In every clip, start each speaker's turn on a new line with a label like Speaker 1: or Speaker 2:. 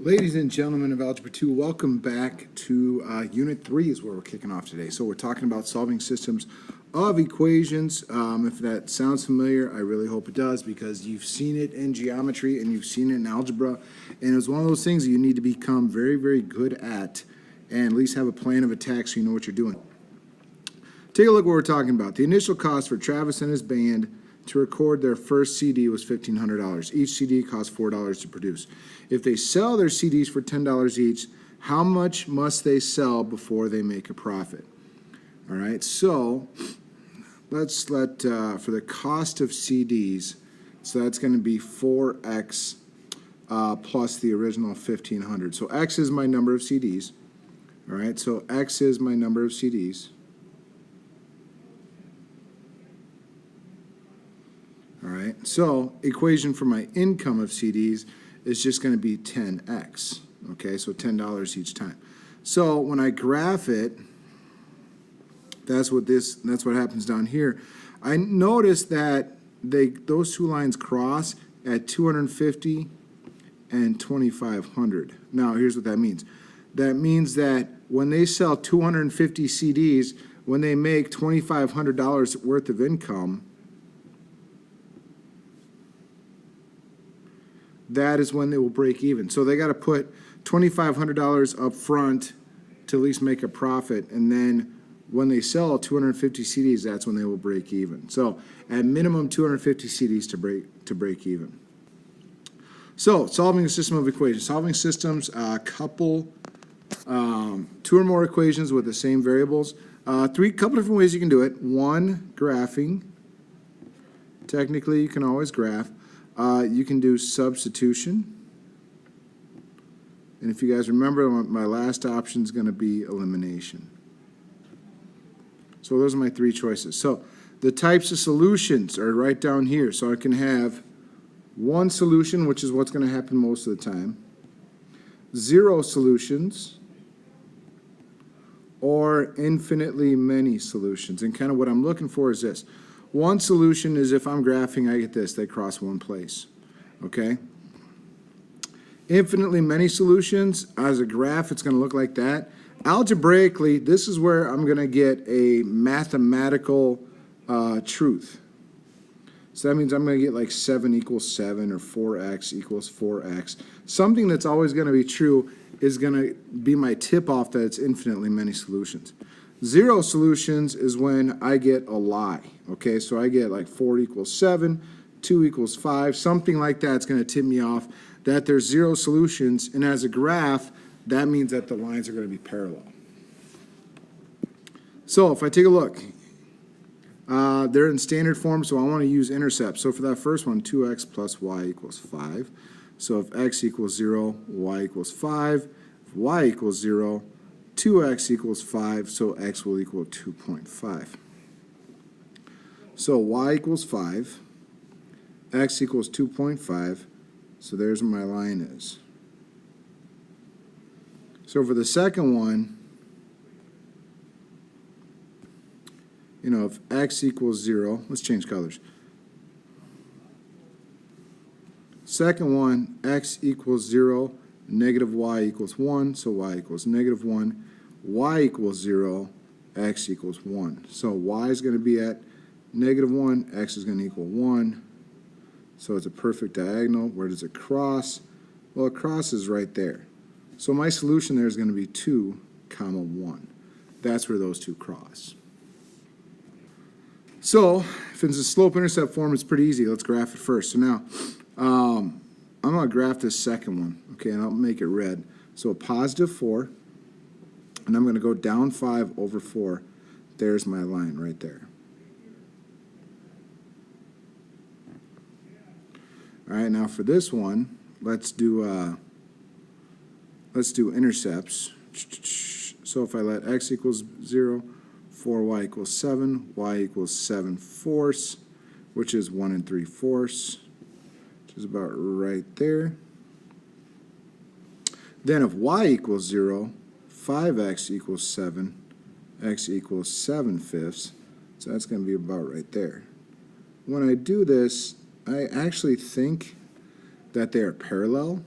Speaker 1: Ladies and gentlemen of Algebra 2, welcome back to Unit 3 is where we're kicking off today. So we're talking about solving systems of equations. If that sounds familiar, I really hope it does, because you've seen it in geometry and you've seen it in algebra, and it's one of those things that you need to become very, very good at least have a plan of attack so you know what you're doing. Take a look at what we're talking about. The initial cost for Travis and his band to record their first CD was $1,500. Each CD costs $4 to produce. If they sell their CDs for $10 each, how much must they sell before they make a profit? All right, so let's for the cost of CDs, so that's going to be 4x plus the original 1,500. So x is my number of CDs. All right, so x is my number of CDs. All right, so equation for my income of CDs is just going to be 10x, okay, so $10 each time. So when I graph it, that's what happens down here. I notice that those two lines cross at 250 and 2,500. Now, here's what that means. That means that when they sell 250 CDs, when they make $2,500 worth of income, that is when they will break even. So they got to put $2,500 up front to at least make a profit, and then when they sell 250 CDs, that's when they will break even. So at minimum 250 CDs to break even. So solving a system of equations. Solving systems, two or more equations with the same variables. Couple different ways you can do it. One, graphing. Technically, you can always graph. You can do substitution. And if you guys remember, my last option is going to be elimination. So those are my three choices. So the types of solutions are right down here. So I can have one solution, which is what's going to happen most of the time, zero solutions, or infinitely many solutions. And kind of what I'm looking for is this. One solution is if I'm graphing, I get this, they cross one place, okay? Infinitely many solutions, as a graph, it's going to look like that. Algebraically, this is where I'm going to get a mathematical truth. So that means I'm going to get like 7 equals 7 or 4x equals 4x. Something that's always going to be true is going to be my tip-off that it's infinitely many solutions. Zero solutions is when I get a lie, okay? So I get like 4 equals 7, 2 equals 5, something like that's going to tip me off that there's zero solutions, and as a graph, that means that the lines are going to be parallel. So if I take a look, they're in standard form, so I want to use intercepts. So for that first one, 2x plus y equals 5. So if x equals 0, y equals 5. If y equals 0, 2x equals 5, so x will equal 2.5. So y equals 5, x equals 2.5, so there's where my line is. So for the second one, if x equals 0, let's change colors. Second one, x equals 0, negative y equals 1, so y equals negative 1. Y equals 0, x equals 1. So y is going to be at negative 1, x is going to equal 1. So it's a perfect diagonal. Where does it cross? Well, it crosses right there. So my solution there is going to be 2, 1. That's where those two cross. So if it's a slope-intercept form, it's pretty easy. Let's graph it first. So now I'm going to graph this second one, okay, and I'll make it red. So a positive 4. And I'm going to go down 5 over 4. There's my line right there. All right, now for this one, let's do intercepts. So if I let x equals 0, 4y equals 7, y equals 7/4, which is 1 3/4, which is about right there. Then if y equals 0, 5x equals 7, x equals 7/5, so that's going to be about right there. When I do this, I actually think that they are parallel,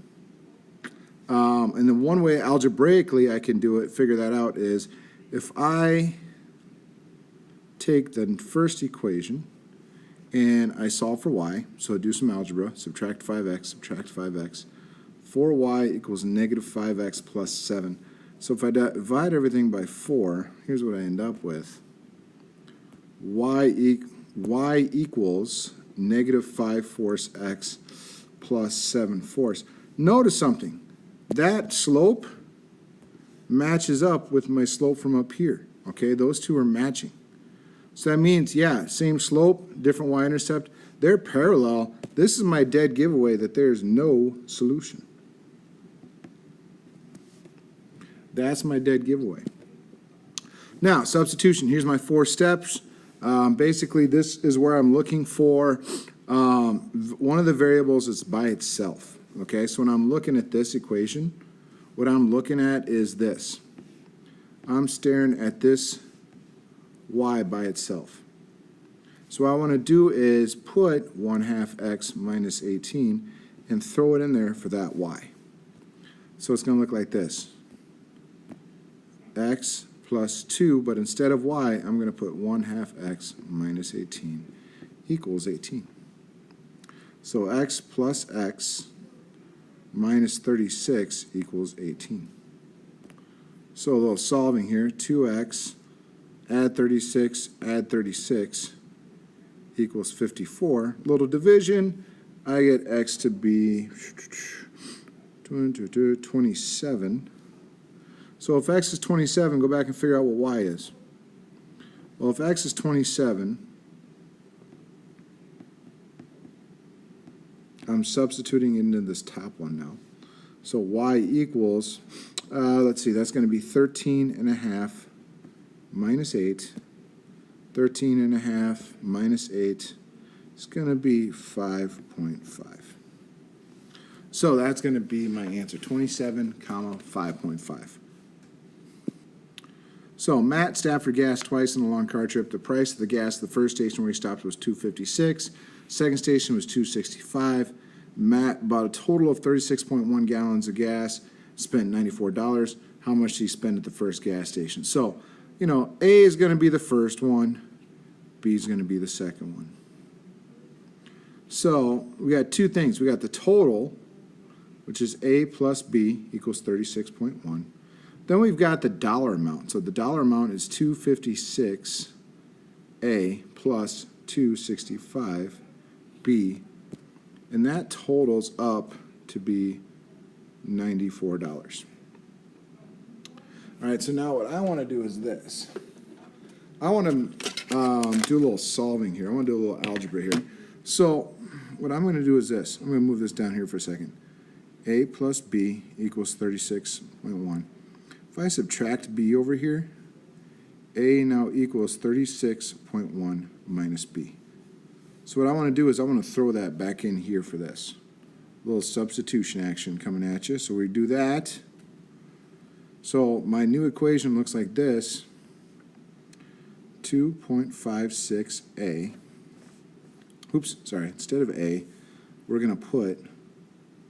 Speaker 1: And then one way algebraically I can do it, figure that out, is if I take the first equation and I solve for y, so I do some algebra, subtract 5x, 4y equals negative 5x plus 7. So if I divide everything by 4, here's what I end up with. Y equals negative 5 fourths x plus 7 fourths. Notice something. That slope matches up with my slope from up here. Okay, those two are matching. So that means, yeah, same slope, different y-intercept. They're parallel. This is my dead giveaway that there's no solution. That's my dead giveaway. Now, substitution. Here's my 4 steps. Basically, this is where I'm looking for one of the variables is by itself. Okay, so when I'm looking at this equation, what I'm looking at is this. I'm staring at this y by itself. So what I want to do is put 1/2 x minus 18 and throw it in there for that y. So it's going to look like this. X plus 2, but instead of y, I'm going to put 1/2 x minus 18 equals 18. So x plus x minus 36 equals 18. So a little solving here, 2x, add 36 equals 54. Little division, I get x to be 27. So if x is 27, go back and figure out what y is. Well, if x is 27, I'm substituting into this top one now. So y equals, let's see, that's going to be 13.5 minus 8. 13.5 minus 8 is going to be 5.5. So that's going to be my answer, 27, 5.5. So Matt stopped for gas twice on a long car trip. The price of the gas at the first station where he stopped was $2.56. Second station was $2.65. Matt bought a total of 36.1 gallons of gas, spent $94. How much did he spend at the first gas station? So, you know, A is going to be the first one. B is going to be the second one. So we got two things. We got the total, which is A plus B equals 36.1. Then we've got the dollar amount. So the dollar amount is $256A plus $265B. And that totals up to be $94. All right, so now what I want to do is this. I want to do a little solving here. I want to do a little algebra here. So what I'm going to do is this. I'm going to move this down here for a second. A plus B equals 36.1. If I subtract B over here, A now equals 36.1 minus B. So what I want to do is I want to throw that back in here for this. A little substitution action coming at you. So we do that. So my new equation looks like this. 2.56A. Oops, sorry. Instead of A, we're going to put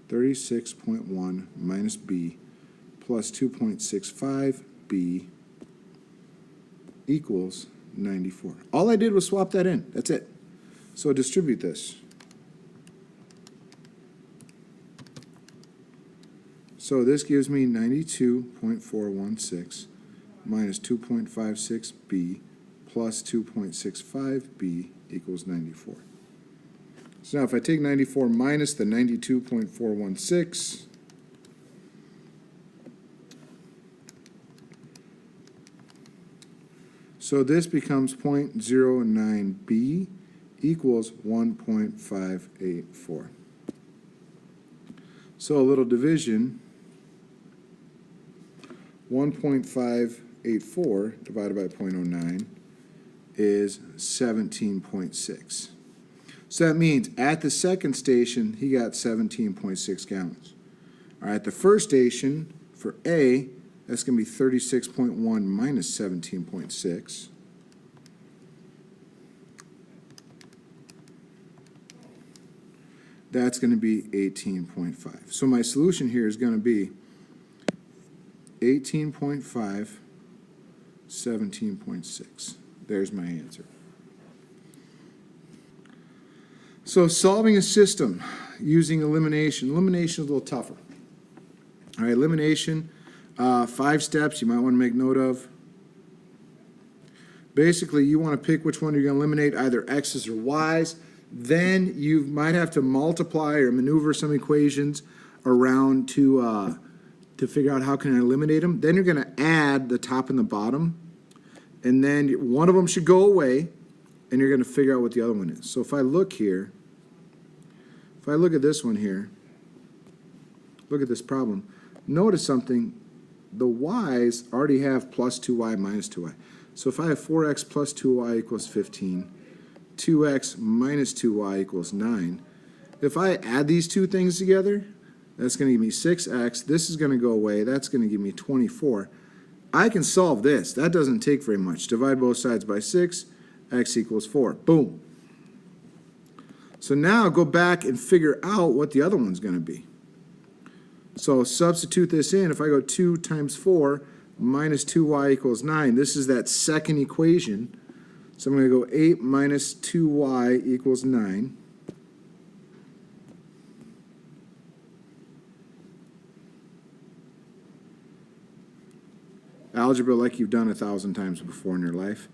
Speaker 1: 36.1 minus B plus 2.65B equals 94. All I did was swap that in. That's it. So distribute this. So this gives me 92.416 minus 2.56B plus 2.65B equals 94. So now if I take 94 minus the 92.416, so this becomes 0.09B equals 1.584. So a little division, 1.584 divided by 0.09 is 17.6. So that means at the second station, he got 17.6 gallons. All right, the first station for A, that's going to be 36.1 minus 17.6. That's going to be 18.5. So my solution here is going to be 18.5, 17.6. There's my answer. So solving a system using elimination. Elimination is a little tougher. All right, elimination, 5 steps you might want to make note of. Basically, you want to pick which one you're going to eliminate, either x's or y's. Then you might have to multiply or maneuver some equations around to figure out how can I eliminate them. Then you're going to add the top and the bottom. And then one of them should go away, and you're going to figure out what the other one is. So if I look here, if I look at this one here, look at this problem, notice something. The y's already have plus 2y minus 2y. So if I have 4x plus 2y equals 15, 2x minus 2y equals 9, if I add these two things together, that's going to give me 6x. This is going to go away. That's going to give me 24. I can solve this. That doesn't take very much. Divide both sides by 6, x equals 4. Boom. So now go back and figure out what the other one's going to be. So substitute this in. If I go 2 times 4 minus 2y equals 9, this is that second equation. So I'm going to go 8 minus 2y equals 9. Algebra like you've done 1,000 times before in your life.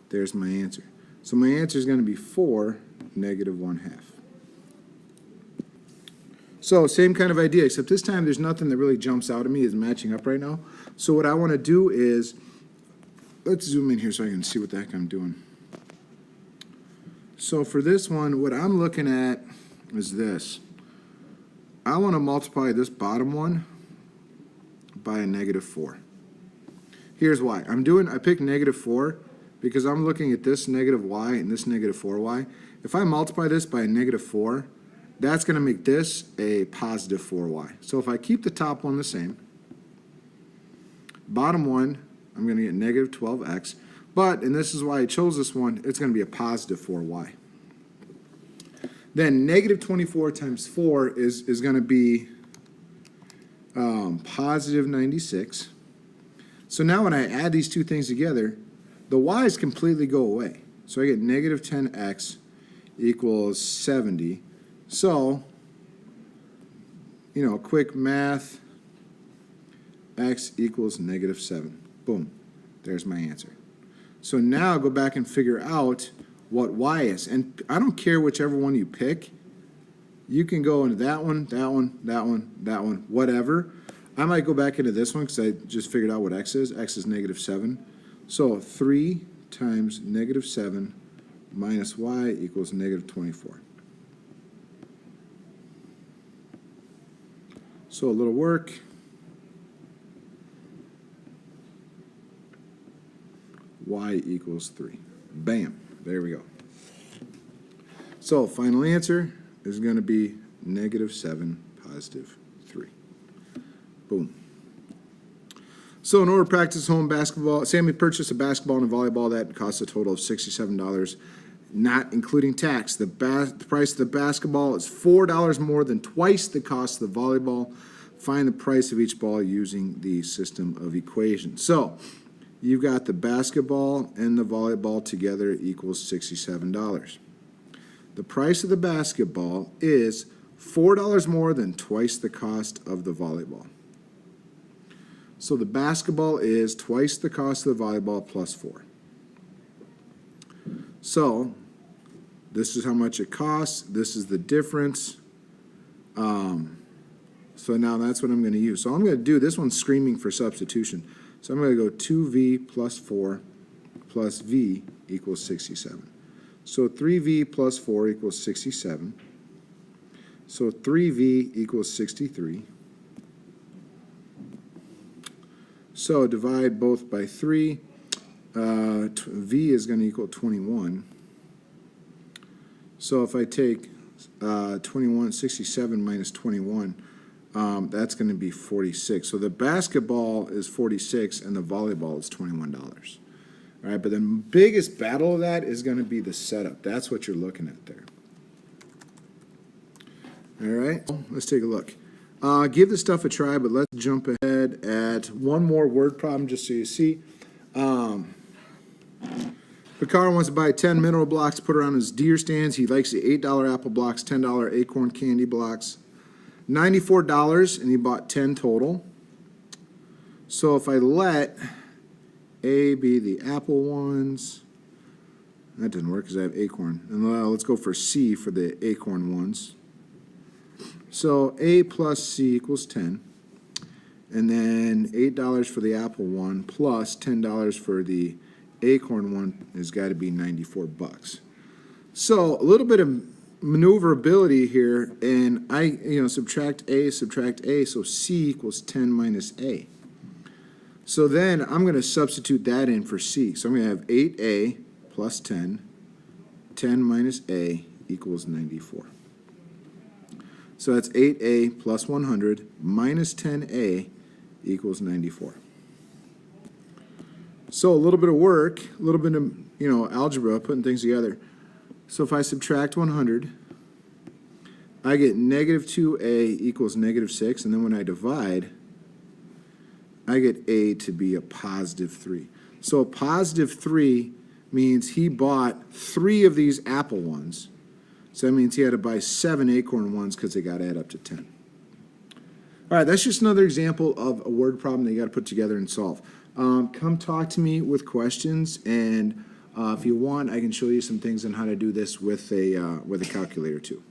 Speaker 1: There's my answer. So my answer is going to be 4, negative 1/2. So same kind of idea, except this time there's nothing that really jumps out at me is matching up right now. So what I want to do is, let's zoom in here so I can see what the heck I'm doing. So for this one, what I'm looking at is this. I want to multiply this bottom one by a negative 4. Here's why. I picked negative 4 because I'm looking at this negative y and this negative 4y. If I multiply this by a negative 4, that's going to make this a positive 4y. So if I keep the top one the same, bottom one, I'm going to get negative 12x. But, and this is why I chose this one, it's going to be a positive 4y. Then negative 24 times 4 is going to be positive 96. So now when I add these two things together, the y's completely go away. So I get negative 10x equals 70. So, quick math, x equals negative 7. Boom. There's my answer. So now go back and figure out what y is. And I don't care whichever one you pick. You can go into that one, that one, that one, that one, whatever. I might go back into this one because I just figured out what x is. X is negative 7. So 3 times negative 7 minus y equals negative 24. So a little work. Y equals 3. Bam. There we go. So final answer is going to be negative 7, positive 3. Boom. So in order to practice home basketball, Sammy purchased a basketball and a volleyball that costs a total of $67, not including tax. The price of the basketball is $4 more than twice the cost of the volleyball. Find the price of each ball using the system of equations. So you've got the basketball and the volleyball together equals $67. The price of the basketball is $4 more than twice the cost of the volleyball. So the basketball is twice the cost of the volleyball plus 4. So this is how much it costs. This is the difference. So now that's what I'm going to use. So I'm going to do, this one's screaming for substitution. So I'm going to go 2v plus 4 plus v equals 67. So 3v plus 4 equals 67. So 3v equals 63. So divide both by 3. V is going to equal 21. So if I take 67 minus 21, that's going to be 46. So the basketball is 46 and the volleyball is $21. All right, but the biggest battle of that is going to be the setup. That's what you're looking at there. All right, let's take a look. Give this stuff a try, but let's jump ahead at one more word problem just so you see. Picard wants to buy 10 mineral blocks, put around his deer stands. He likes the $8 apple blocks, $10 acorn candy blocks. $94, and he bought 10 total. So if I let A be the apple ones, that didn't work because I have acorn. And let's go for C for the acorn ones. So A plus C equals 10. And then $8 for the apple one plus $10 for the acorn one has got to be 94 bucks. So a little bit of maneuverability here, and I subtract A, so C equals 10 minus A. So then I'm going to substitute that in for C. So I'm going to have 8A plus 10, 10 minus A equals 94. So that's 8A plus 100 minus 10A equals 94. So a little bit of work, a little bit of, algebra, putting things together. So if I subtract 100, I get negative 2A equals negative 6, and then when I divide, I get A to be a positive 3. So a positive 3 means he bought 3 of these apple ones. So that means he had to buy 7 acorn ones because they got to add up to 10. All right, that's just another example of a word problem that you got to put together and solve. Come talk to me with questions, and if you want, I can show you some things on how to do this with a calculator too.